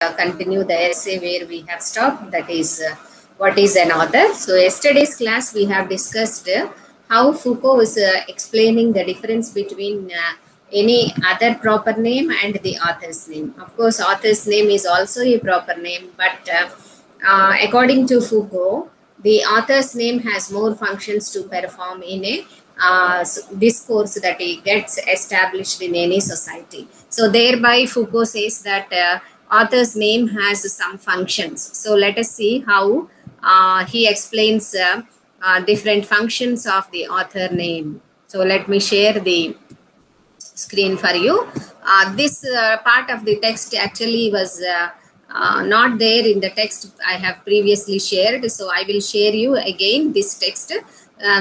continue the essay where we have stopped, that is, what is an author. So, yesterday's class we have discussed how Foucault is explaining the difference between any other proper name and the author's name. Of course, author's name is also a proper name, but according to Foucault, the author's name has more functions to perform in a discourse that it gets established in any society. So thereby Foucault says that author's name has some functions. So let us see how he explains different functions of the author name. So let me share the screen for you. This part of the text actually was not there in the text I have previously shared. So I will share you again this text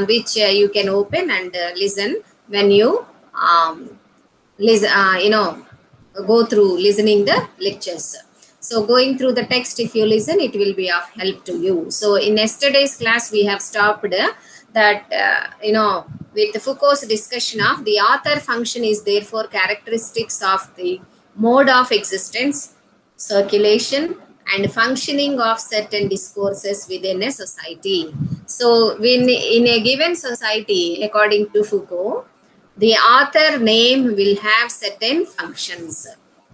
which you can open and listen when you go through listening the lectures. So going through the text, if you listen, it will be of help to you. So in yesterday's class, we have stopped that, with Foucault's discussion of the author function is therefore characteristics of the mode of existence, circulation, and functioning of certain discourses within a society. So when in a given society, according to Foucault, the author name will have certain functions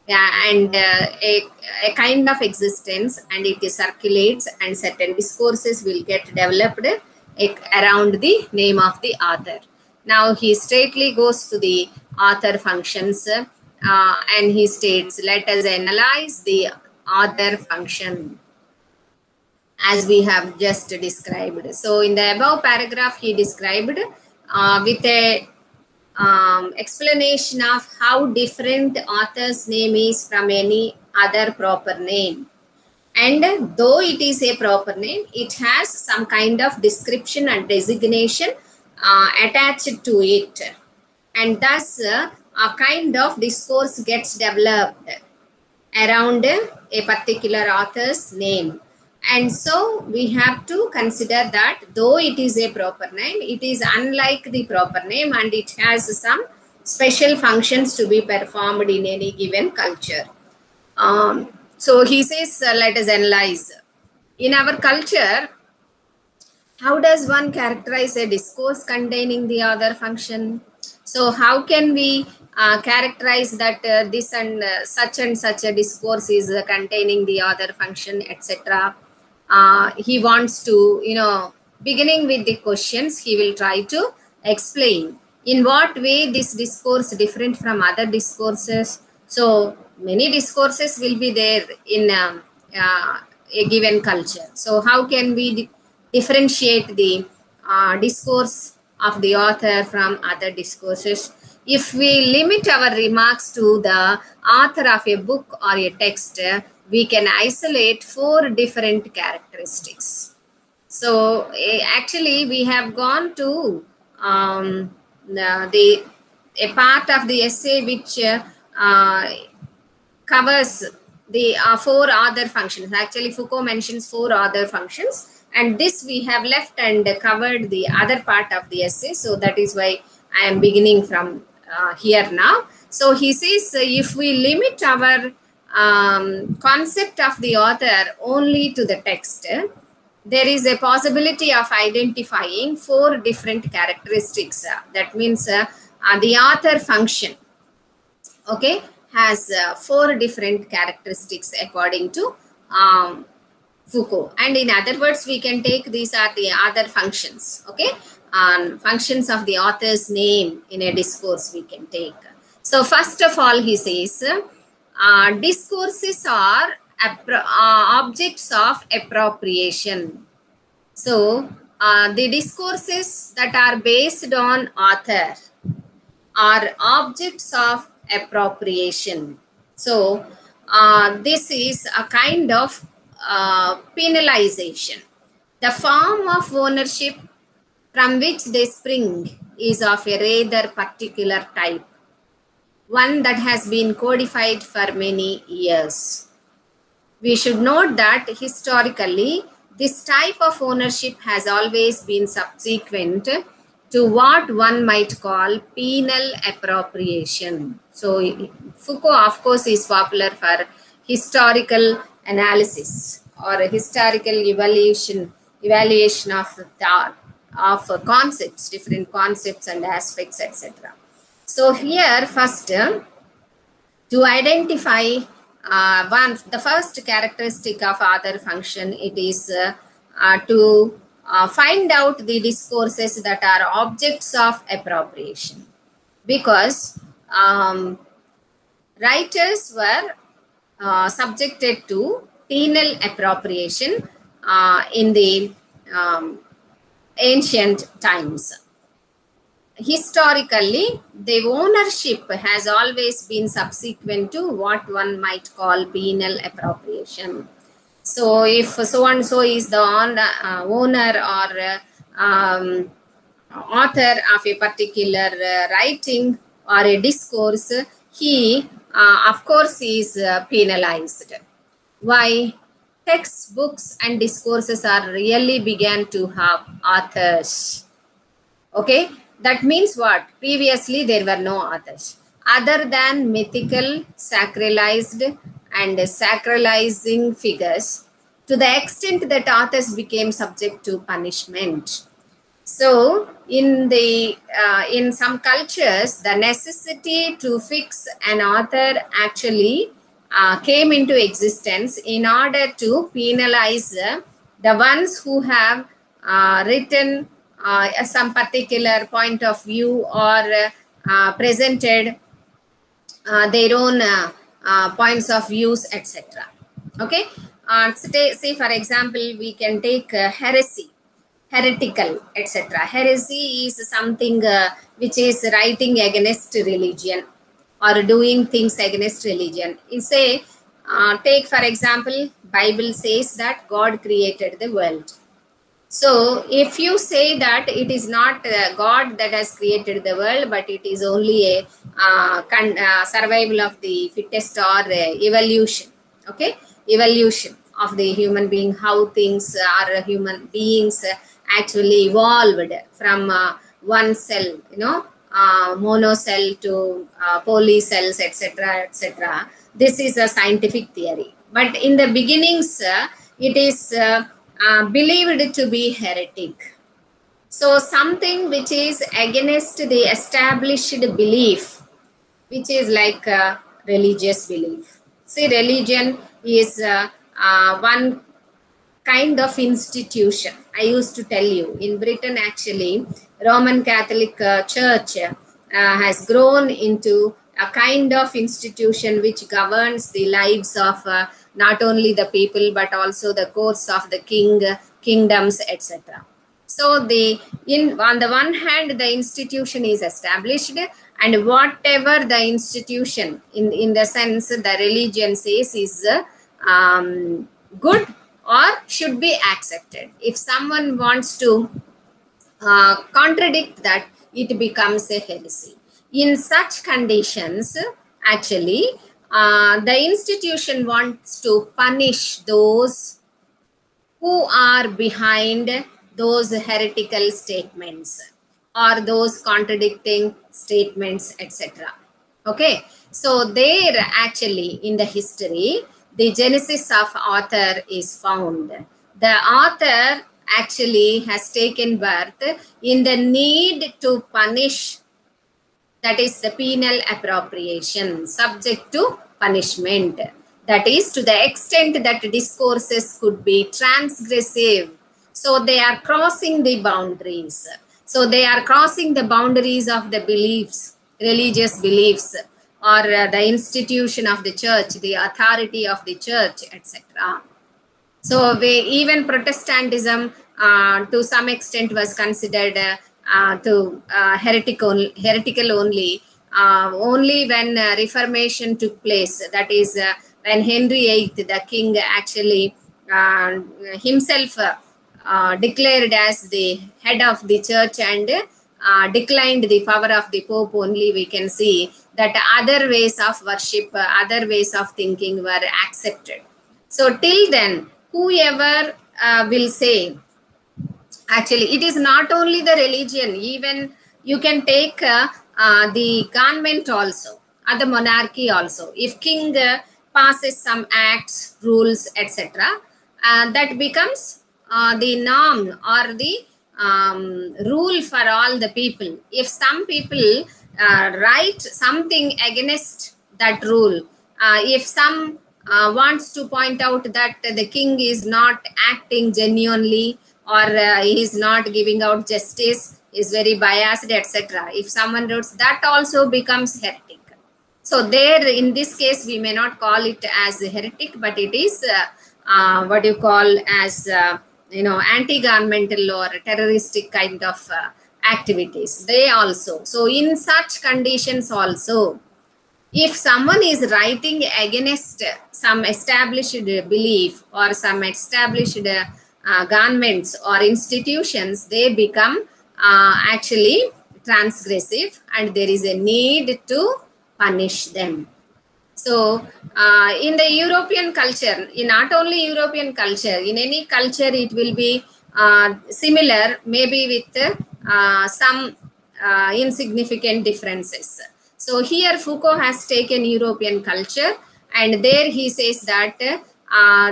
and a kind of existence, and it circulates, and certain discourses will get developed around the name of the author. Now he straightly goes to the author functions and he states, let us analyze the author function as we have just described. So in the above paragraph, he described with a explanation of how different author's name is from any other proper name. And though it is a proper name, it has some kind of description and designation attached to it. And thus, a kind of discourse gets developed around a particular author's name. And so we have to consider that though it is a proper name, it is unlike the proper name and it has some special functions to be performed in any given culture. So he says, let us analyze. In our culture, how does one characterize a discourse containing the author function? So how can we characterize that this and such a discourse is containing the author function, etc. He wants to, beginning with the questions, he will try to explain in what way this discourse different from other discourses. So many discourses will be there in a given culture. So how can we differentiate the discourse of the author from other discourses? If we limit our remarks to the author of a book or a text, we can isolate 4 different characteristics. So actually we have gone to a part of the essay which covers the 4 other functions. Actually Foucault mentions 4 other functions, and this we have left and covered the other part of the essay. So that is why I am beginning from here now. So he says, if we limit our concept of the author only to the text, there is a possibility of identifying 4 different characteristics. That means the author function, okay, has 4 different characteristics according to Foucault. And in other words, we can take these are the other functions, okay, functions of the author's name in a discourse we can take. So first of all, he says, discourses are objects of appropriation. So the discourses that are based on author are objects of appropriation. So this is a kind of penalization. The form of ownership from which they spring is of a rather particular type, one that has been codified for many years. We should note that historically, this type of ownership has always been subsequent to what one might call penal appropriation. So Foucault, of course, is popular for historical analysis or a historical evaluation of thought, of concepts, different concepts and aspects, etc. So here first, to identify the first characteristic of author function, it is to find out the discourses that are objects of appropriation, because writers were subjected to penal appropriation in the ancient times. Historically, the ownership has always been subsequent to what one might call penal appropriation. So, if so and so is the owner or author of a particular writing or a discourse, he, of course, is penalized. Why? Textbooks and discourses are really began to have authors. Okay, that means what? Previously, there were no authors other than mythical, sacralized, and sacralizing figures, to the extent that authors became subject to punishment. So, in some cultures, the necessity to fix an author actually came into existence in order to penalize the ones who have written some particular point of view or presented their own points of views, etc. Okay, say for example, we can take heresy, heretical, etc. Heresy is something which is writing against religion or doing things against religion. You say, take for example, Bible says that God created the world. So, if you say that it is not God that has created the world, but it is only a survival of the fittest or evolution, okay, evolution of the human being, how things are, human beings actually evolved from one cell, monocell to polycells, etc., etc. This is a scientific theory, but in the beginnings, it is believed to be heretic. So something which is against the established belief, which is like religious belief. See, religion is one kind of institution. I used to tell you, in Britain actually, Roman Catholic Church has grown into a kind of institution which governs the lives of not only the people but also the courts of the kingdoms, etc. So on the one hand, the institution is established, and whatever the institution in the sense the religion says is good or should be accepted. If someone wants to contradict that, it becomes a heresy. In such conditions, actually, the institution wants to punish those who are behind those heretical statements or those contradicting statements, etc. Okay, so there actually in the history, the genesis of author is found. The author actually has taken birth in the need to punish, that is the penal appropriation, subject to punishment. That is to the extent that discourses could be transgressive. So they are crossing the boundaries. So they are crossing the boundaries of the beliefs, religious beliefs, or the institution of the church, the authority of the church, etc. So even Protestantism to some extent was considered heretical only when Reformation took place. That is when Henry VIII, the king, actually himself declared as the head of the church and declined the power of the Pope. Only we can see that other ways of worship, other ways of thinking were accepted. So till then, whoever will say, actually, it is not only the religion, even you can take the government also, or the monarchy also. If king passes some acts, rules, etc. That becomes the norm or the rule for all the people. If some people write something against that rule, if some wants to point out that the king is not acting genuinely, or he is not giving out justice, is very biased, etc. If someone writes, that also becomes heretic. So there, in this case, we may not call it as heretic, but it is what you call as anti-governmental or terroristic kind of activities. They also. So in such conditions also, if someone is writing against some established belief or some established governments or institutions, they become actually transgressive, and there is a need to punish them. So in the European culture, in not only European culture, in any culture it will be similar, maybe with some insignificant differences. So here Foucault has taken European culture, and there he says that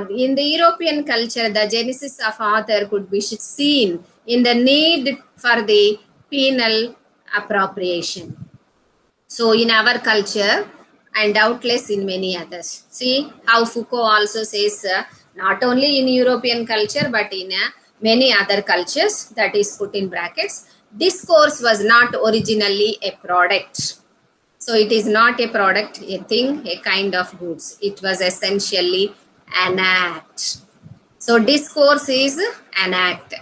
in the European culture, the genesis of author could be seen in the need for the penal appropriation. So in our culture, and doubtless in many others. See how Foucault also says not only in European culture, but in many other cultures, that is put in brackets, discourse was not originally a product. So it is not a product, a thing, a kind of goods. It was essentially an act. So discourse is an act.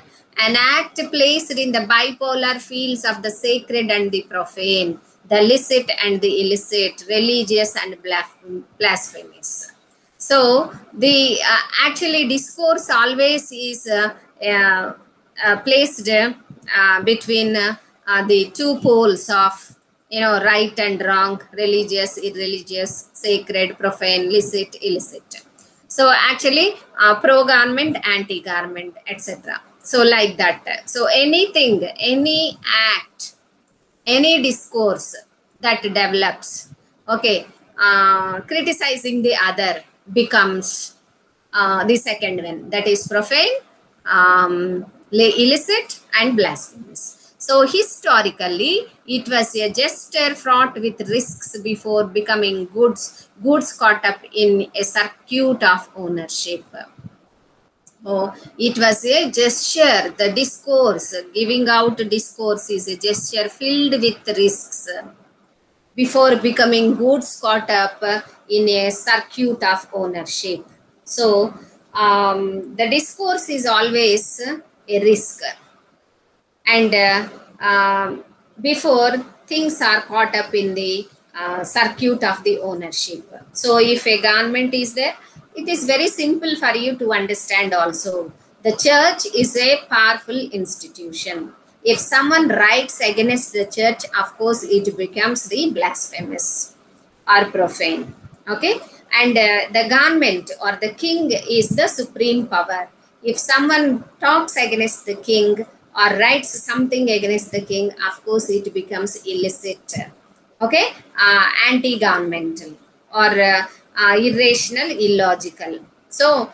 An act placed in the bipolar fields of the sacred and the profane, the licit and the illicit, religious and blasphemous. So the actually discourse always is placed between the two poles of right and wrong, religious, irreligious, sacred, profane, licit, illicit. So actually pro-government, anti-government, etc. So like that. So anything, any act, any discourse that develops, okay, criticizing the other becomes the second one, that is profane, illicit and blasphemous. So historically, it was a gesture fraught with risks before becoming goods caught up in a circuit of ownership. Oh, it was a gesture, the discourse, giving out discourse is a gesture filled with risks before becoming goods caught up in a circuit of ownership. So the discourse is always a risk, and before things are caught up in the circuit of the ownership. So if a government is there, it is very simple for you to understand also. The church is a powerful institution. If someone writes against the church, of course, it becomes the blasphemous or profane. Okay. And the government or the king is the supreme power. If someone talks against the king or writes something against the king, of course, it becomes illicit. Okay. Anti-governmental or irrational, illogical. So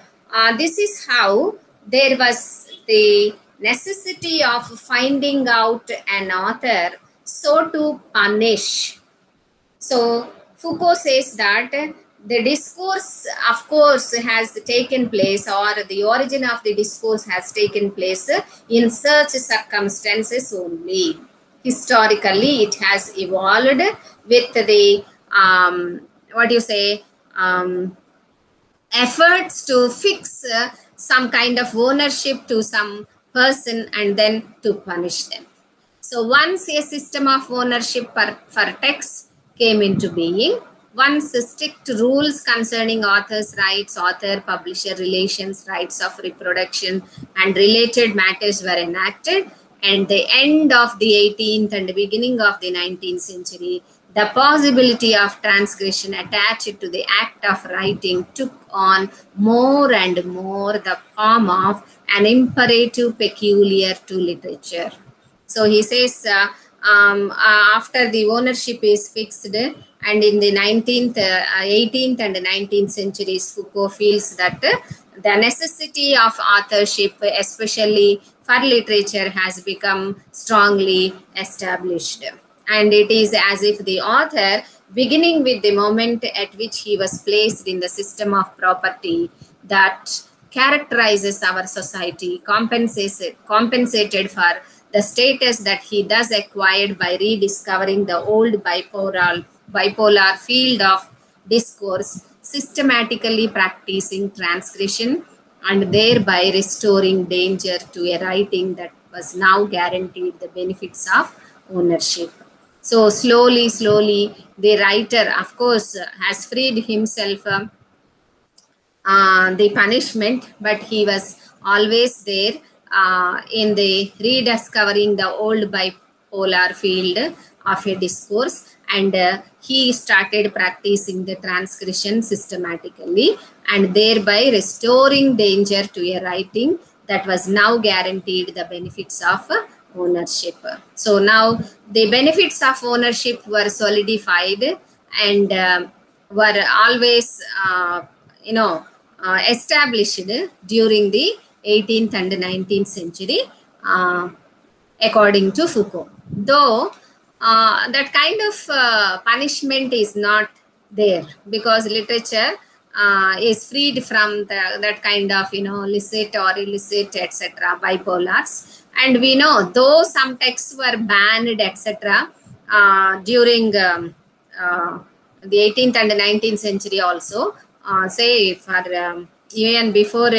this is how there was the necessity of finding out an author so to punish. So Foucault says that the discourse, of course, has taken place, or the origin of the discourse has taken place in such circumstances only. Historically, it has evolved with the efforts to fix some kind of ownership to some person and then to punish them. So once a system of ownership for texts came into being, once strict rules concerning authors' rights, author-publisher relations, rights of reproduction and related matters were enacted, and the end of the 18th and the beginning of the 19th century, the possibility of transgression attached to the act of writing took on more and more the form of an imperative peculiar to literature. So he says after the ownership is fixed And in the 18th and 19th centuries, Foucault feels that the necessity of authorship, especially for literature, has become strongly established. And it is as if the author, beginning with the moment at which he was placed in the system of property that characterizes our society, compensated for the status that he thus acquired by rediscovering the old bipolar field of discourse, systematically practicing transgression and thereby restoring danger to a writing that was now guaranteed the benefits of ownership. So slowly, the writer, of course, has freed himself the punishment, but he was always there in the rediscovering the old bipolar field of a discourse, and he started practicing the transgression systematically and thereby restoring danger to a writing that was now guaranteed the benefits of ownership. So now the benefits of ownership were solidified and were always established during the 18th and 19th century, according to Foucault. Though that kind of punishment is not there, because literature is freed from that kind of licit or illicit, etc., bipolars. And we know, though some texts were banned, etc., during the 18th and 19th century also, say for even before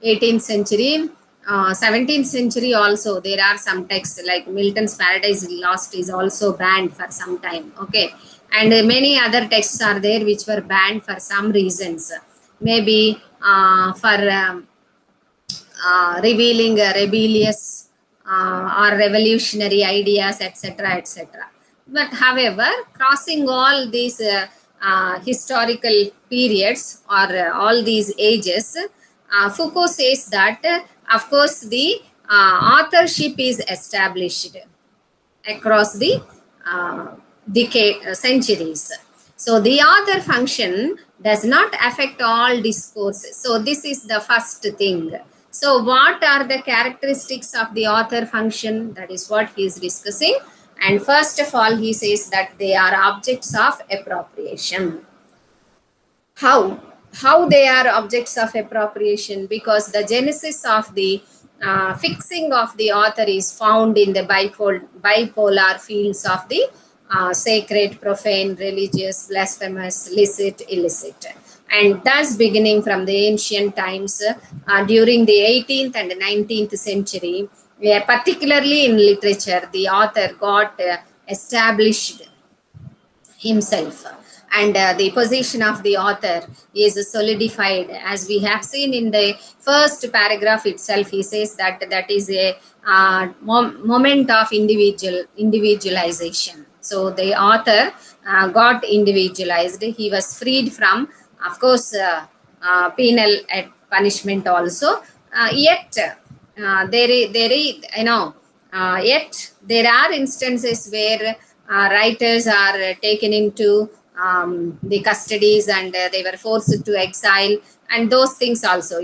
18th century, 17th century also, there are some texts like Milton's Paradise Lost is also banned for some time. Okay. And many other texts are there which were banned for some reasons. Maybe for revealing rebellious or revolutionary ideas, etc., etc. But however, crossing all these historical periods or all these ages, Foucault says that, of course, the authorship is established across the centuries. So the author function does not affect all discourses. So this is the first thing. So what are the characteristics of the author function? That is what he is discussing. And first of all, he says that they are objects of appropriation. How they are objects of appropriation? Because the genesis of the fixing of the author is found in the bipolar fields of the sacred, profane, religious, blasphemous, licit, illicit. And thus, beginning from the ancient times, during the 18th and 19th century, particularly in literature, the author got established himself. And the position of the author is solidified. As we have seen in the first paragraph itself, he says that that is a moment of individualization. So the author got individualized. He was freed from, of course, penal punishment also. Yet there are instances where writers are taken into the custodies and they were forced to exile, and those things also.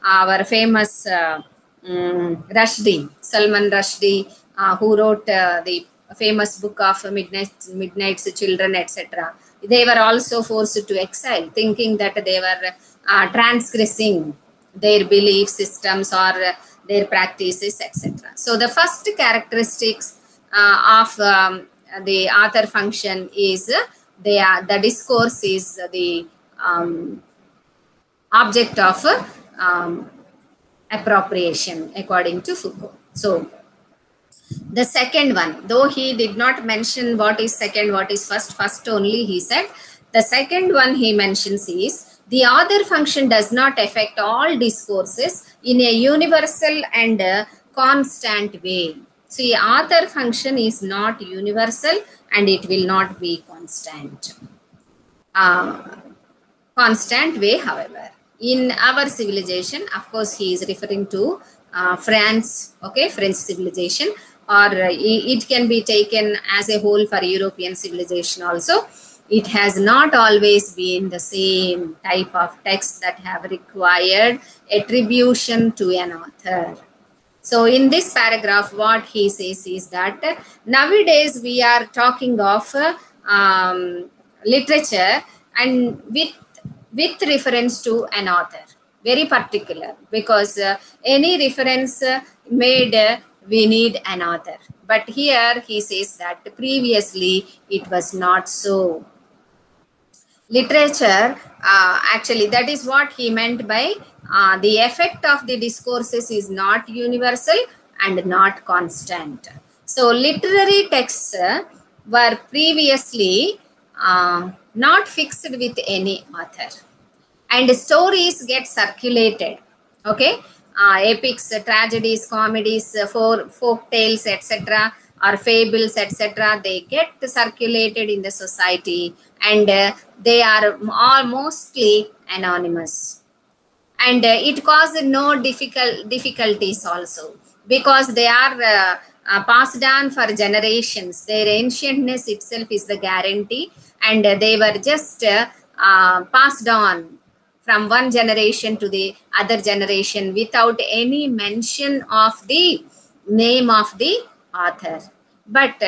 Our famous Rushdie, Salman Rushdie, who wrote the famous book of Midnight's Children, etc. They were also forced to exile, thinking that they were transgressing their belief systems or their practices, etc. So the first characteristics of the author function is the discourse is the object of appropriation, according to Foucault. So the second one, though he did not mention what is second, what is first only he said. The second one he mentions is the author function does not affect all discourses in a universal and constant way. See, author function is not universal and it will not be constant. Constant way, however, in our civilization, of course, he is referring to France, okay, French civilization, or it can be taken as a whole for European civilization also. it has not always been the same type of text that have required attribution to an author. So in this paragraph, what he says is that nowadays we are talking of literature and with reference to an author, very particular, because any reference made, we need an author. But here he says that previously it was not so. Literature, actually, that is what he meant by the effect of the discourses is not universal and not constant. So literary texts were previously not fixed with any author, and stories get circulated. Okay, epics, tragedies, comedies, folk tales, etc., or fables, etc., they get circulated in the society, and they are all mostly anonymous, and it caused no difficulties also, because they are passed on for generations. Their ancientness itself is the guarantee, and they were just passed on from one generation to the other generation without any mention of the name of the author. But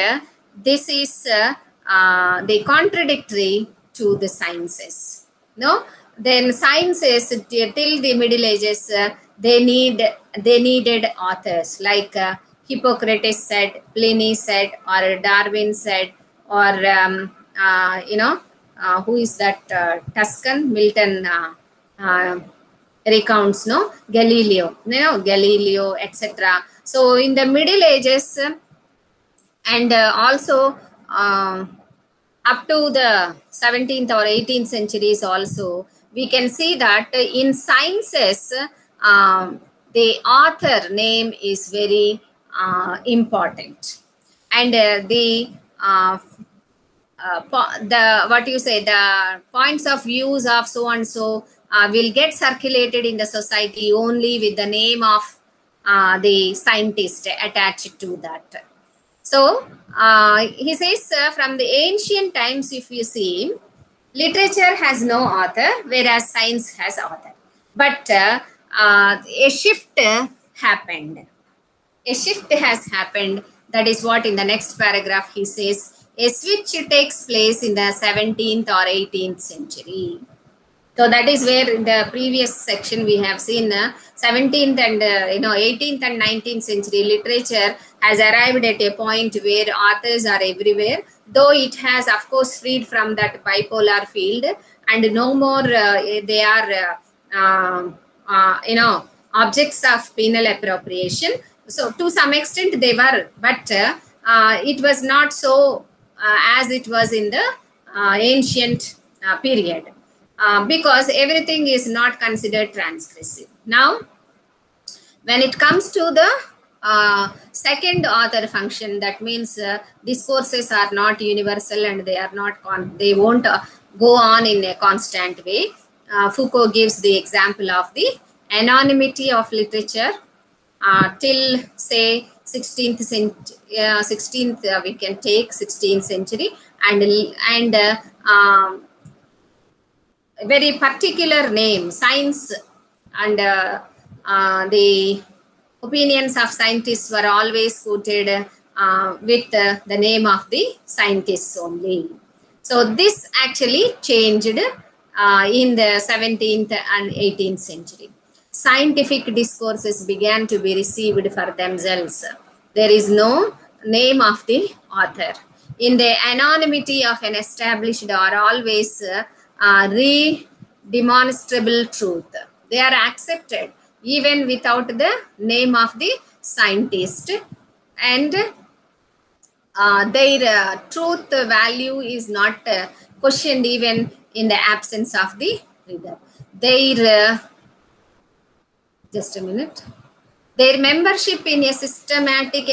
this is the contradictory to the sciences. No, then sciences till the Middle Ages, they needed authors, like Hippocrates said, Pliny said, or Darwin said, or who is that Tuscan Milton recounts, no, Galileo, etc. So in the Middle Ages, and also up to the 17th or 18th centuries also, we can see that in sciences, the author name is very important, and the points of views of so and so will get circulated in the society only with the name of the scientist attached to that. So he says from the ancient times, if you see, literature has no author, whereas science has author. But a shift happened. A shift has happened. That is what in the next paragraph he says. A switch takes place in the 17th or 18th century. So that is where in the previous section we have seen 17th and 18th and 19th century literature has arrived at a point where authors are everywhere, though it has of course freed from that bipolar field, and no more they are objects of penal appropriation. So to some extent they were, but it was not so as it was in the ancient period. Because everything is not considered transgressive. Now, when it comes to the second author function, that means discourses are not universal and they are not they won't go on in a constant way. Foucault gives the example of the anonymity of literature till say 16th we can take 16th century, and very particular name, science, and the opinions of scientists were always quoted with the name of the scientists only. So this actually changed in the 17th and 18th century. Scientific discourses began to be received for themselves. There is no name of the author. In the anonymity of an established or always demonstrable truth, they are accepted even without the name of the scientist, and their truth value is not questioned even in the absence of the reader. Their just a minute. Their membership in a systematic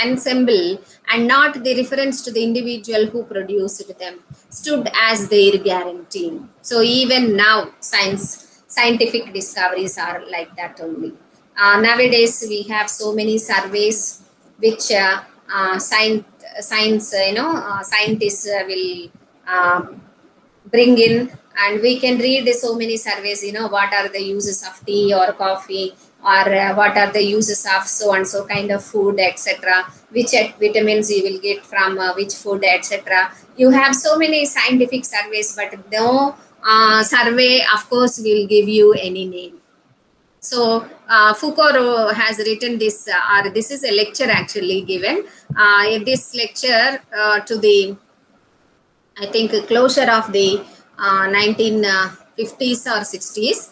ensemble and not the reference to the individual who produced them stood as their guarantee. So even now, scientific discoveries are like that only. Nowadays, we have so many surveys which scientists will bring in, and we can read so many surveys, what are the uses of tea or coffee, or what are the uses of so and so kind of food, etc., which vitamins you will get from which food, etc. You have so many scientific surveys, but no survey of course will give you any name. So Foucault has written this, or this is a lecture actually given. This lecture to the, I think, closure of the 1950s or 60s.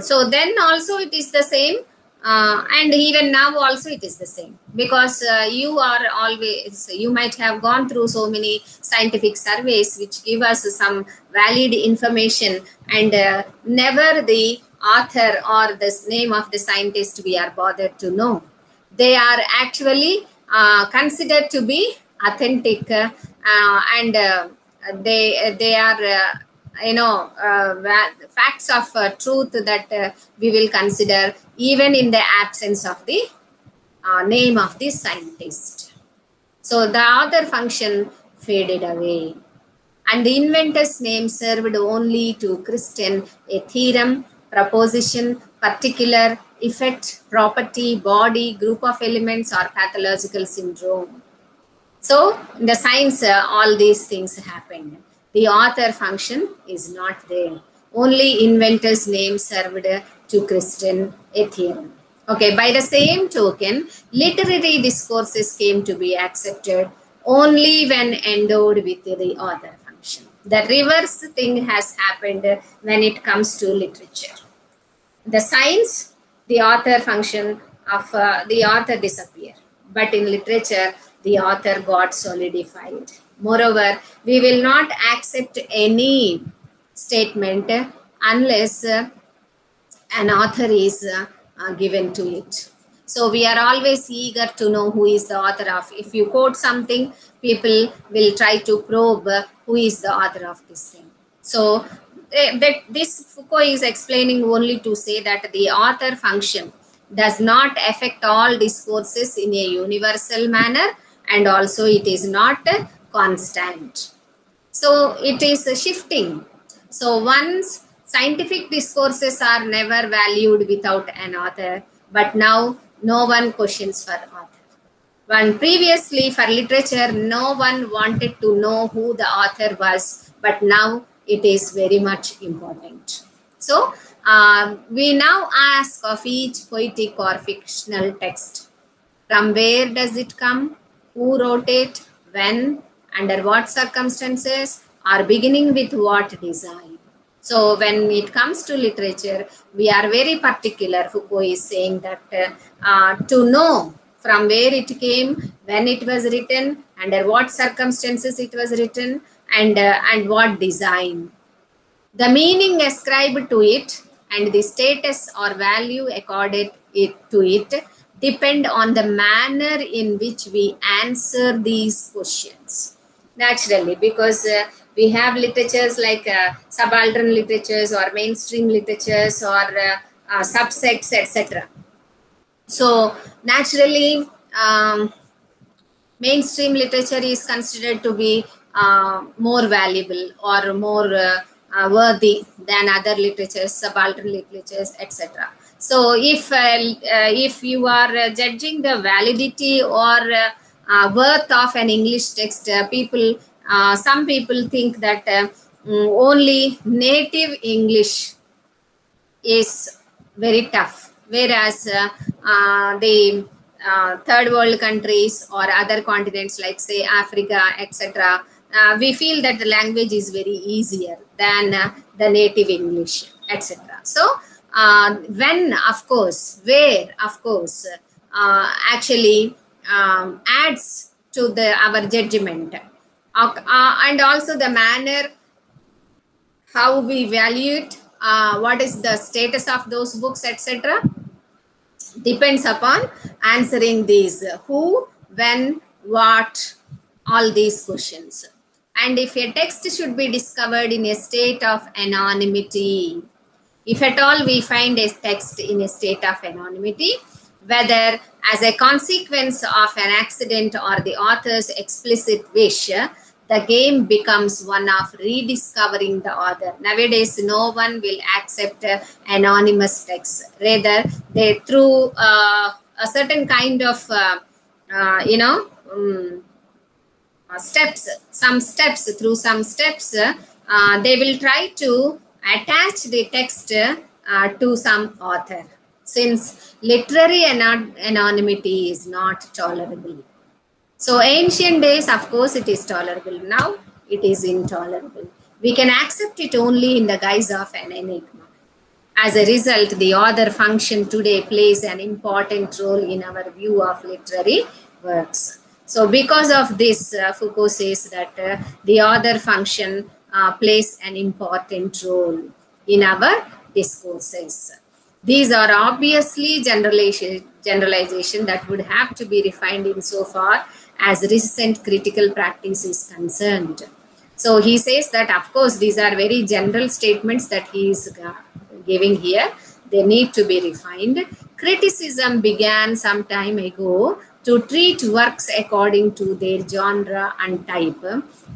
So then also it is the same, and even now also it is the same, because you might have gone through so many scientific surveys which give us some valid information, and never the author or the name of the scientist we are bothered to know. They are actually considered to be authentic, and they are facts of truth that we will consider even in the absence of the name of the scientist. So the author function faded away, and the inventor's name served only to christen a theorem, proposition, particular, effect, property, body, group of elements, or pathological syndrome. So in the science, all these things happened. The author function is not there. Only inventor's name served to christen a theorem. Okay, by the same token, literary discourses came to be accepted only when endowed with the author function. The reverse thing has happened when it comes to literature. The science, the author function of the author disappear, but in literature, the author got solidified. Moreover, we will not accept any statement unless an author is given to it. So we are always eager to know who is the author of. If you quote something, people will try to probe who is the author of this thing. So that this Foucault is explaining only to say that the author function does not affect all discourses in a universal manner, and also it is not constant. So it is shifting. So once scientific discourses are never valued without an author, but now no one questions for author. When previously for literature, no one wanted to know who the author was, but now it is very much important. So we now ask of each poetic or fictional text, from where does it come, who wrote it, when, under what circumstances, or beginning with what design. So when it comes to literature, we are very particular. Foucault is saying that to know from where it came, when it was written, under what circumstances it was written, and what design. The meaning ascribed to it and the status or value accorded to it depend on the manner in which we answer these questions. Naturally, because we have literatures like subaltern literatures or mainstream literatures or subsects, etc. So naturally, mainstream literature is considered to be more valuable or more worthy than other literatures, subaltern literatures, etc. So if you are judging the validity or worth of an English text, some people think that only native English is very tough, whereas the third world countries or other continents like say Africa, etc., we feel that the language is very easier than the native English, etc. So when, of course, where, of course, actually adds to our judgment, and also the manner how we value it, what is the status of those books, etc., depends upon answering these who, when, what, all these questions. And if a text should be discovered in a state of anonymity, if at all we find a text in a state of anonymity, whether as a consequence of an accident or the author's explicit wish, the game becomes one of rediscovering the author. Nowadays, no one will accept anonymous text. Rather, they through a certain kind of through some steps, they will try to attach the text to some author, since literary anonymity is not tolerable. So ancient days, of course, it is tolerable. Now it is intolerable. We can accept it only in the guise of an enigma. As a result, the author function today plays an important role in our view of literary works. So because of this, Foucault says that the author function plays an important role in our discourses. These are obviously generalization that would have to be refined insofar as recent critical practice is concerned. So he says that, of course, these are very general statements that he is giving here. They need to be refined. Criticism began some time ago to treat works according to their genre and type,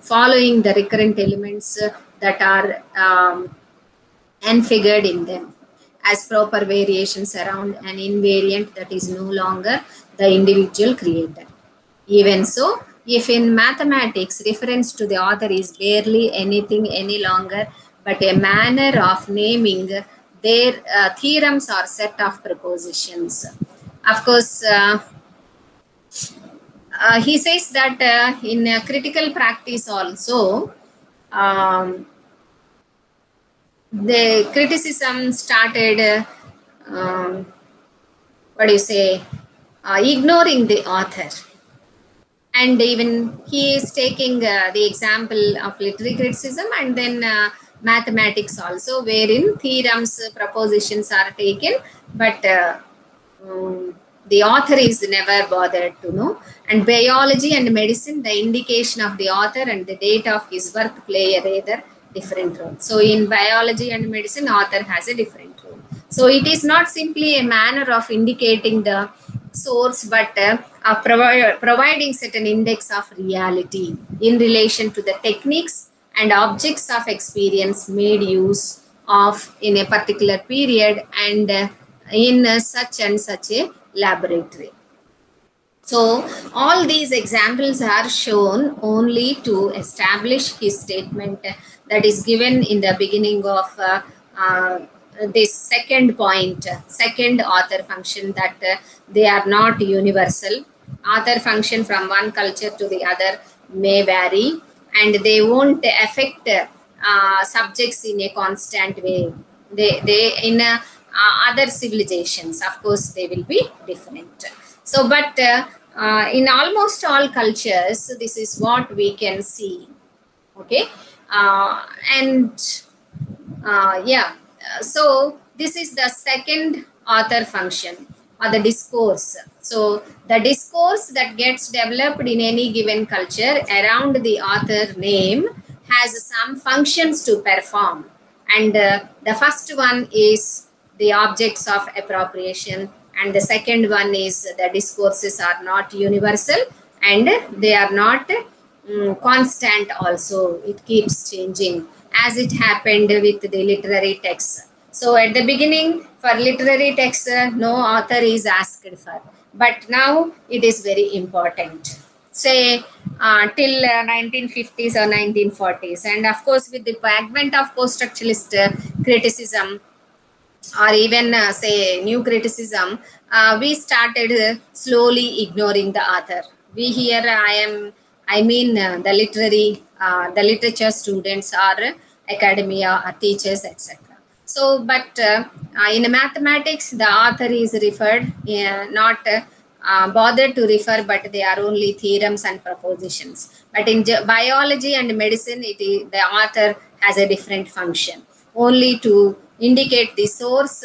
following the recurrent elements that are enfigured in them as proper variations around an invariant that is no longer the individual creator. Even so, if in mathematics reference to the author is barely anything any longer but a manner of naming their theorems or set of propositions. Of course, he says that in critical practice also, the criticism started, ignoring the author. And even he is taking the example of literary criticism and then mathematics also, wherein theorems, propositions are taken, but the author is never bothered to know. And biology and medicine, the indication of the author and the date of his work play a rather different role. So in biology and medicine, author has a different role. So it is not simply a manner of indicating the source, but providing certain index of reality in relation to the techniques and objects of experience made use of in a particular period and in such and such a laboratory. So all these examples are shown only to establish his statement that is given in the beginning of this second point, second author function, that they are not universal. Author function from one culture to the other may vary, and they won't affect subjects in a constant way. They in other civilizations, of course, they will be different. So, but in almost all cultures, this is what we can see. Okay, so this is the second author function, or the discourse. So the discourse that gets developed in any given culture around the author name has some functions to perform, and the first one is the objects of appropriation, and the second one is the discourses are not universal and they are not constant also. It keeps changing, as it happened with the literary texts. So at the beginning, for literary texts, no author is asked for, but now it is very important. Say till 1950s or 1940s, and of course with the advent of post-structuralist criticism, or even say new criticism, we started slowly ignoring the author. We here, I mean the literature students or academia or teachers, etc. So, but in mathematics, the author is referred, not bothered to refer, but they are only theorems and propositions. But in biology and medicine, the author has a different function, only to indicate the source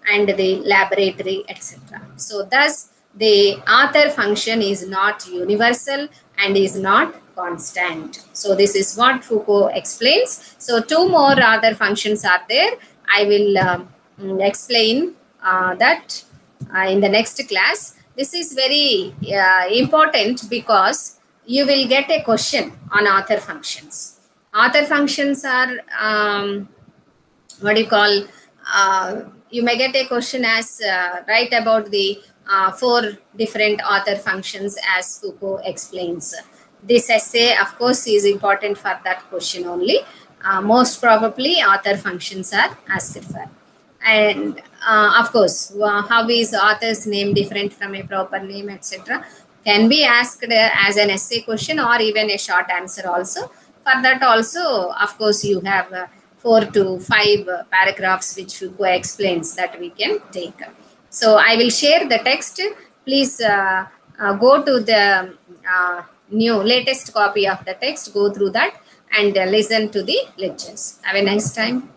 and the laboratory, etc. So thus the author function is not universal and is not constant. So this is what Foucault explains. So two more other functions are there. I will explain that in the next class. This is very important because you will get a question on author functions. Author functions are, what do you call, you may get a question as write about the 4 different author functions as Foucault explains. This essay, of course, is important for that question only. Most probably, author functions are asked for. And of course, how is author's name different from a proper name, etc., can be asked as an essay question or even a short answer also. For that also, of course, you have 4 to 5 paragraphs which Foucault explains that we can take. So I will share the text. Please go to the new latest copy of the text, go through that and listen to the lectures. Have a nice time.